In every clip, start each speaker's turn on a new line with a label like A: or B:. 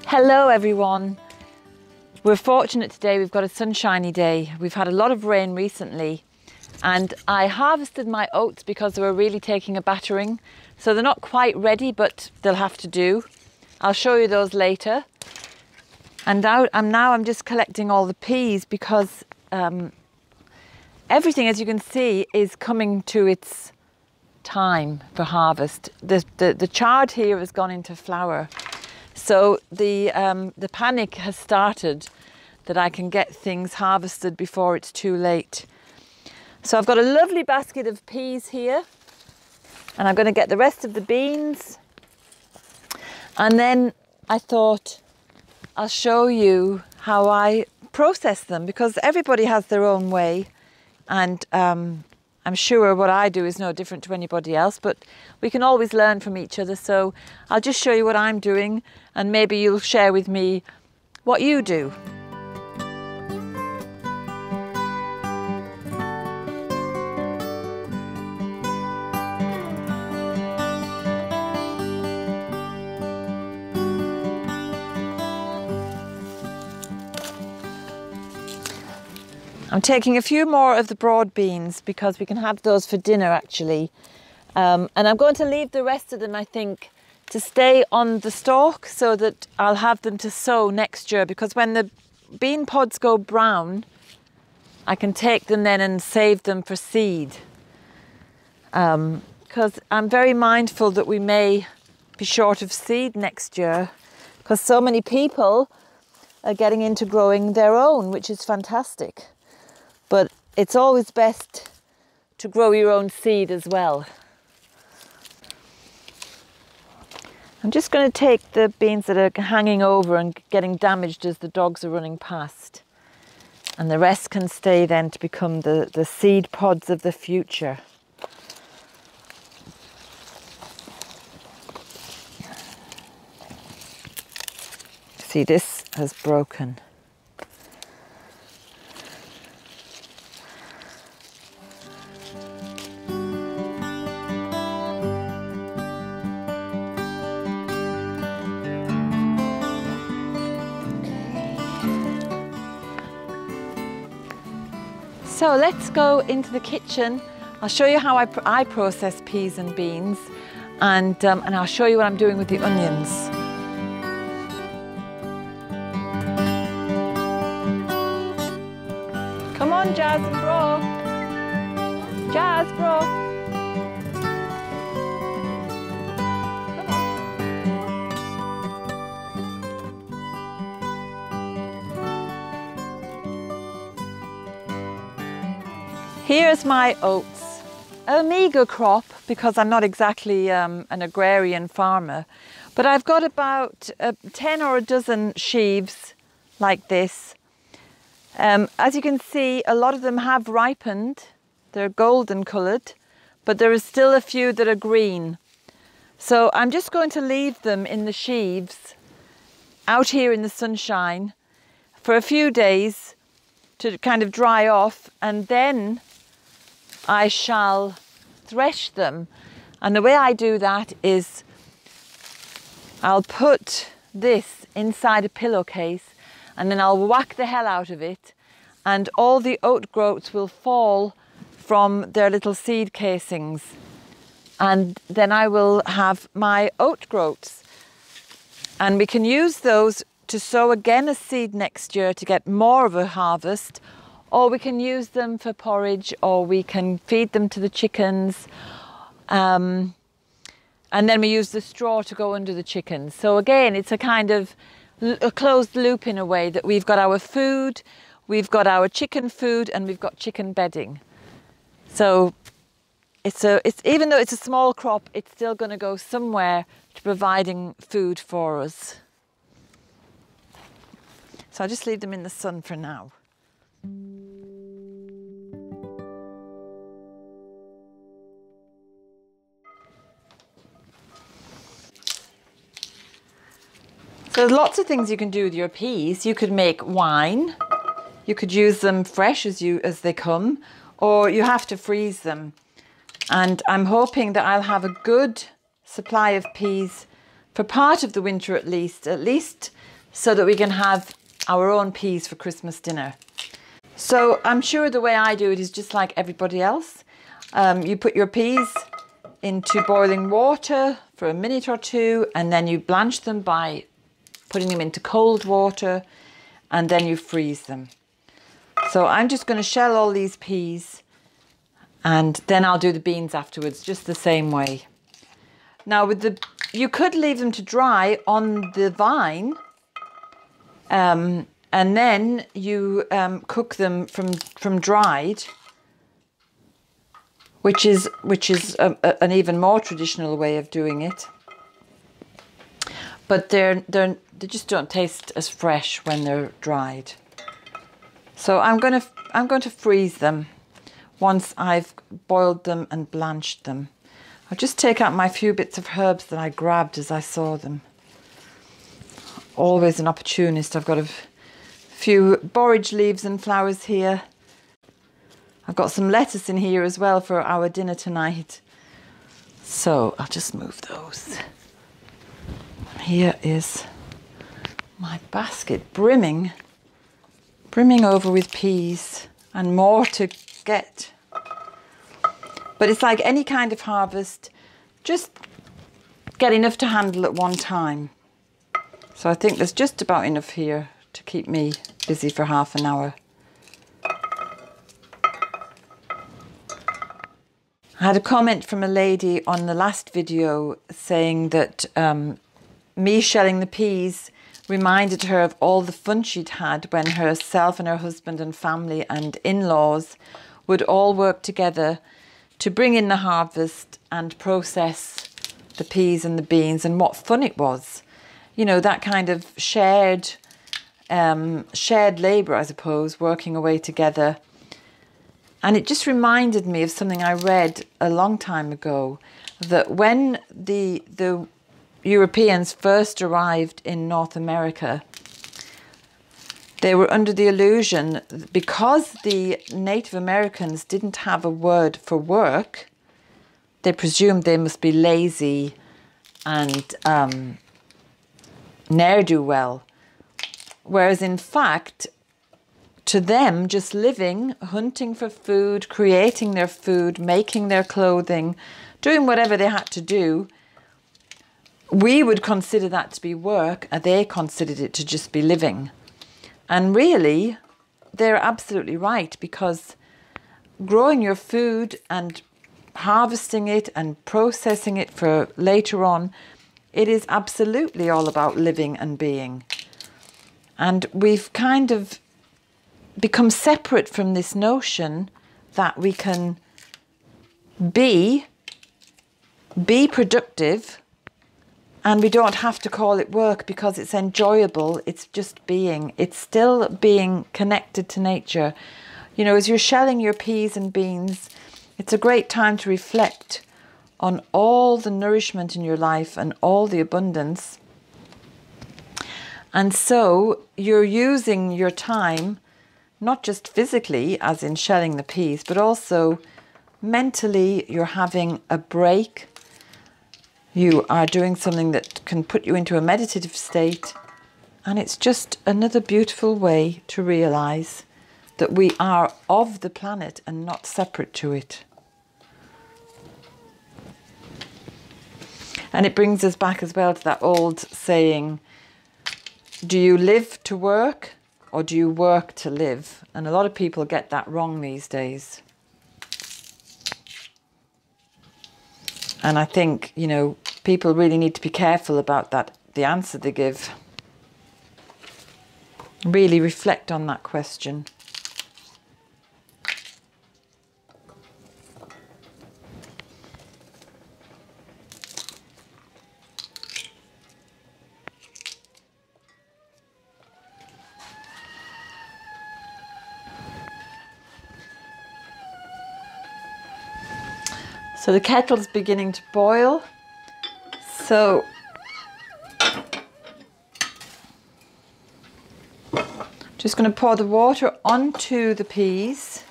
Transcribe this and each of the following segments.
A: Hello everyone. We're fortunate today, we've got a sunshiny day. We've had a lot of rain recently and I harvested my oats because they were really taking a battering. So they're not quite ready, but they'll have to do. I'll show you those later. And now I'm just collecting all the peas because everything, as you can see, is coming to its time for harvest. The chard here has gone into flower. So the panic has started that I can get things harvested before it's too late. So I've got a lovely basket of peas here and I'm going to get the rest of the beans. And then I thought I'll show you how I process them because everybody has their own way and I'm sure what I do is no different to anybody else, but we can always learn from each other. So I'll just show you what I'm doing and maybe you'll share with me what you do. I'm taking a few more of the broad beans because we can have those for dinner actually. And I'm going to leave the rest of them, I think, to stay on the stalk so that I'll have them to sow next year, because when the bean pods go brown, I can take them then and save them for seed. Because I'm very mindful that we may be short of seed next year because so many people are getting into growing their own, which is fantastic. But it's always best to grow your own seed as well. I'm just going to take the beans that are hanging over and getting damaged as the dogs are running past. And the rest can stay then to become the seed pods of the future. See, this has broken. So let's go into the kitchen. I'll show you how I process peas and beans and I'll show you what I'm doing with the onions. Come on, Jazz and Bro. Jazz, Bro. Here's my oats, a meagre crop because I'm not exactly an agrarian farmer, but I've got about 10 or a dozen sheaves like this. As you can see, a lot of them have ripened. They're golden coloured, but there is still a few that are green. So I'm just going to leave them in the sheaves out here in the sunshine for a few days to kind of dry off, and then I shall thresh them. And the way I do that is I'll put this inside a pillowcase and then I'll whack the hell out of it and all the oat groats will fall from their little seed casings. And then I will have my oat groats. And we can use those to sow again as seed next year to get more of a harvest, or we can use them for porridge, or we can feed them to the chickens. And then we use the straw to go under the chickens. So again, it's a kind of a closed loop in a way, that we've got our food, we've got our chicken food, and we've got chicken bedding. So it's even though it's a small crop, it's still going to go somewhere to providing food for us. So I'll just leave them in the sun for now. So there's lots of things you can do with your peas. You could make wine. You could use them fresh as they come, or you have to freeze them. And I'm hoping that I'll have a good supply of peas for part of the winter at least so that we can have our own peas for Christmas dinner. So I'm sure the way I do it is just like everybody else. You put your peas into boiling water for a minute or two, and then you blanch them by putting them into cold water, and then you freeze them. So I'm just going to shell all these peas, and then I'll do the beans afterwards, just the same way. Now you could leave them to dry on the vine, and then you cook them from dried, which is an even more traditional way of doing it. But they just don't taste as fresh when they're dried. So I'm going to freeze them once I've boiled them and blanched them. I'll just take out my few bits of herbs that I grabbed as I saw them. Always an opportunist. I've got a few borage leaves and flowers here. I've got some lettuce in here as well for our dinner tonight. So I'll just move those. Here is my basket brimming over with peas, and more to get. But it's like any kind of harvest, just get enough to handle at one time. So I think there's just about enough here to keep me busy for half an hour. I had a comment from a lady on the last video saying that me shelling the peas reminded her of all the fun she'd had when herself and her husband and family and in-laws would all work together to bring in the harvest and process the peas and the beans, and what fun it was. You know, that kind of shared labour, I suppose, working away together. And it just reminded me of something I read a long time ago, that when the Europeans first arrived in North America, they were under the illusion, because the Native Americans didn't have a word for work, they presumed they must be lazy and ne'er-do-well. Whereas in fact, to them, just living, hunting for food, creating their food, making their clothing, doing whatever they had to do, we would consider that to be work, and they considered it to just be living. And really, they're absolutely right, because growing your food and harvesting it and processing it for later on, it is absolutely all about living and being. And we've kind of become separate from this notion that we can be productive, and we don't have to call it work because it's enjoyable. It's just being. It's still being connected to nature. You know, as you're shelling your peas and beans, it's a great time to reflect on all the nourishment in your life and all the abundance. And so you're using your time, not just physically, as in shelling the peas, but also mentally. You're having a break. You are doing something that can put you into a meditative state. And it's just another beautiful way to realize that we are of the planet and not separate to it. And it brings us back as well to that old saying, do you live to work or do you work to live? And a lot of people get that wrong these days. And I think, you know, people really need to be careful about that, the answer they give. Really reflect on that question. So the kettle's beginning to boil. So just going to pour the water onto the peas.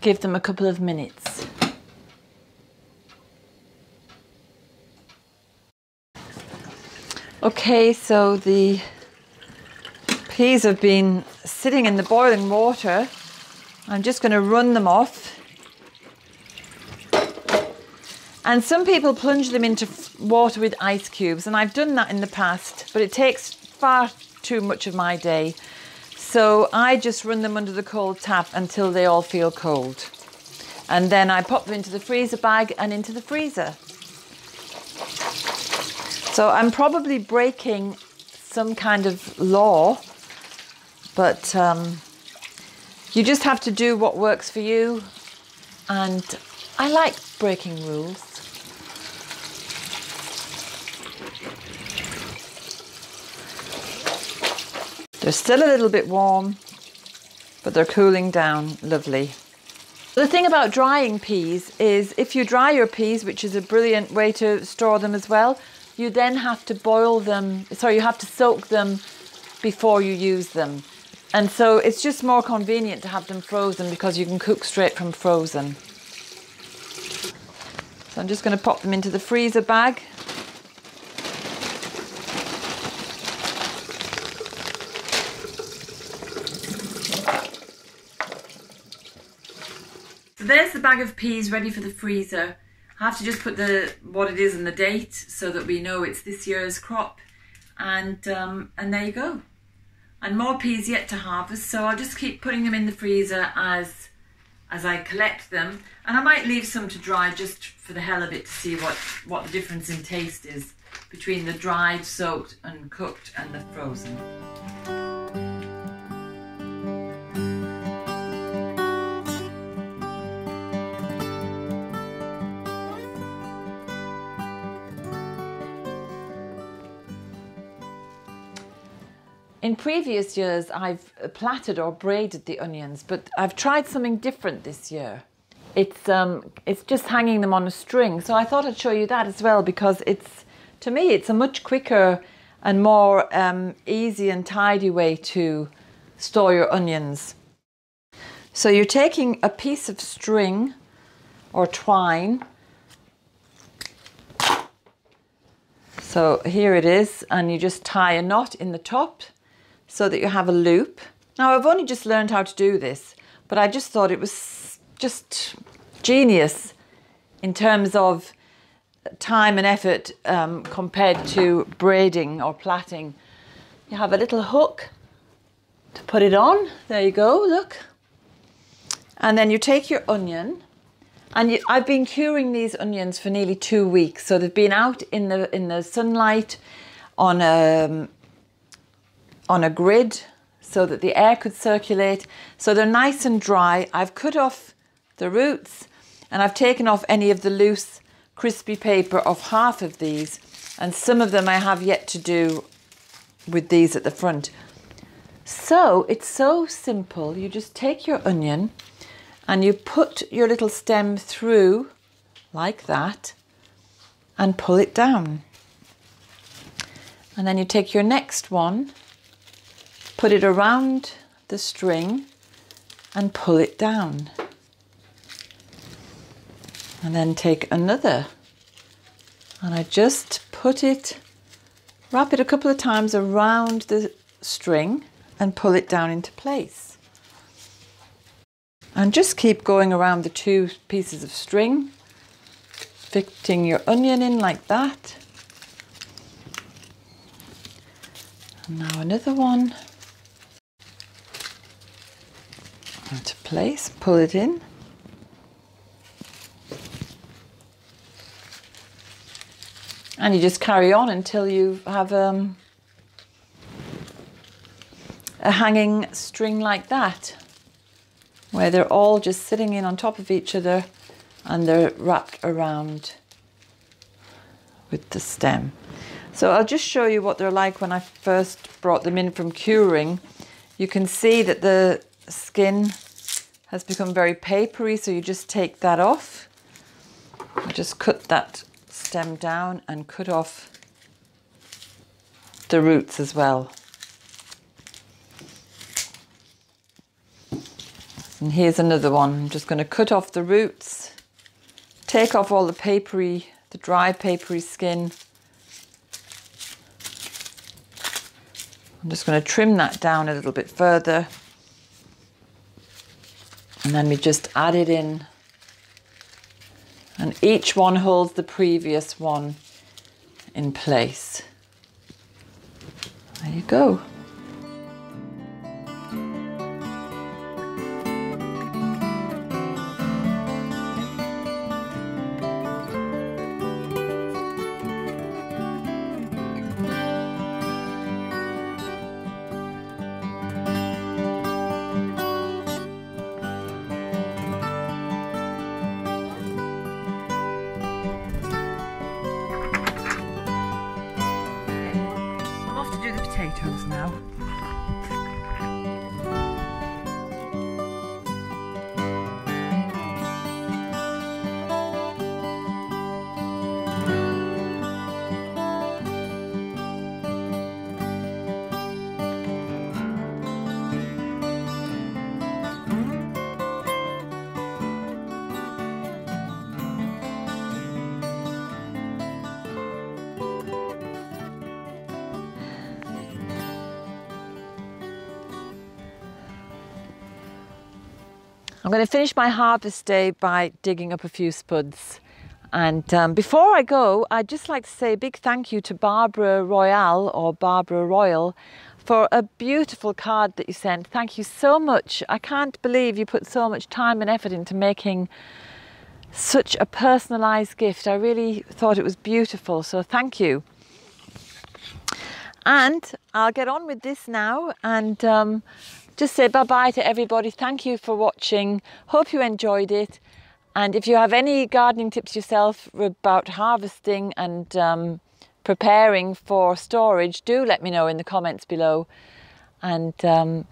A: give them a couple of minutes. Okay, so the peas have been sitting in the boiling water. I'm just going to run them off. And some people plunge them into water with ice cubes, and I've done that in the past, but it takes far too much of my day. So I just run them under the cold tap until they all feel cold. And then I pop them into the freezer bag and into the freezer. So I'm probably breaking some kind of law, but you just have to do what works for you. And I like breaking rules. They're still a little bit warm, but they're cooling down lovely. The thing about drying peas is if you dry your peas, which is a brilliant way to store them as well, you then have to boil them, sorry, you have to soak them before you use them. And so it's just more convenient to have them frozen because you can cook straight from frozen. So I'm just going to pop them into the freezer bag. So there's the bag of peas ready for the freezer. I have to just put what it is and the date so that we know it's this year's crop. And there you go. And more peas yet to harvest, so I'll just keep putting them in the freezer as I collect them. And I might leave some to dry just for the hell of it to see what the difference in taste is between the dried, soaked and cooked and the frozen. In previous years, I've plaited or braided the onions, but I've tried something different this year. It's just hanging them on a string. So I thought I'd show you that as well, because to me, it's a much quicker and more easy and tidy way to store your onions. So you're taking a piece of string or twine. So here it is, and you just tie a knot in the top so that you have a loop. Now, I've only just learned how to do this, but I just thought it was just genius in terms of time and effort compared to braiding or plaiting. You have a little hook to put it on. There you go, look. And then you take your onion, and I've been curing these onions for nearly 2 weeks. So they've been out in the sunlight on a grid so that the air could circulate. So they're nice and dry. I've cut off the roots and I've taken off any of the loose crispy paper off half of these, and some of them I have yet to do with these at the front. So it's so simple. You just take your onion and you put your little stem through like that and pull it down. And then you take your next one, put it around the string and pull it down. And then take another, and I just wrap it a couple of times around the string and pull it down into place. And just keep going around the 2 pieces of string, fitting your onion in like that. And now another one. Into place, pull it in. And you just carry on until you have a hanging string like that, where they're all just sitting in on top of each other and they're wrapped around with the stem. So I'll just show you what they're like when I first brought them in from curing. You can see that the skin has become very papery, so you just take that off. I just cut that stem down and cut off the roots as well. And here's another one. I'm just going to cut off the roots, take off all the papery, the dry papery skin. I'm just going to trim that down a little bit further. And then we just add it in. And each one holds the previous one in place. There you go. Potatoes now. I'm going to finish my harvest day by digging up a few spuds. And before I go, I'd just like to say a big thank you to Barbara Royale, or Barbara Royal, for a beautiful card that you sent. Thank you so much. I can't believe you put so much time and effort into making such a personalised gift. I really thought it was beautiful, so thank you. And I'll get on with this now and just say bye-bye to everybody. Thank you for watching. Hope you enjoyed it. And if you have any gardening tips yourself about harvesting and preparing for storage, do let me know in the comments below. And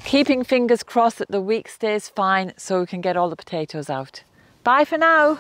A: keeping fingers crossed that the week stays fine so we can get all the potatoes out. Bye for now.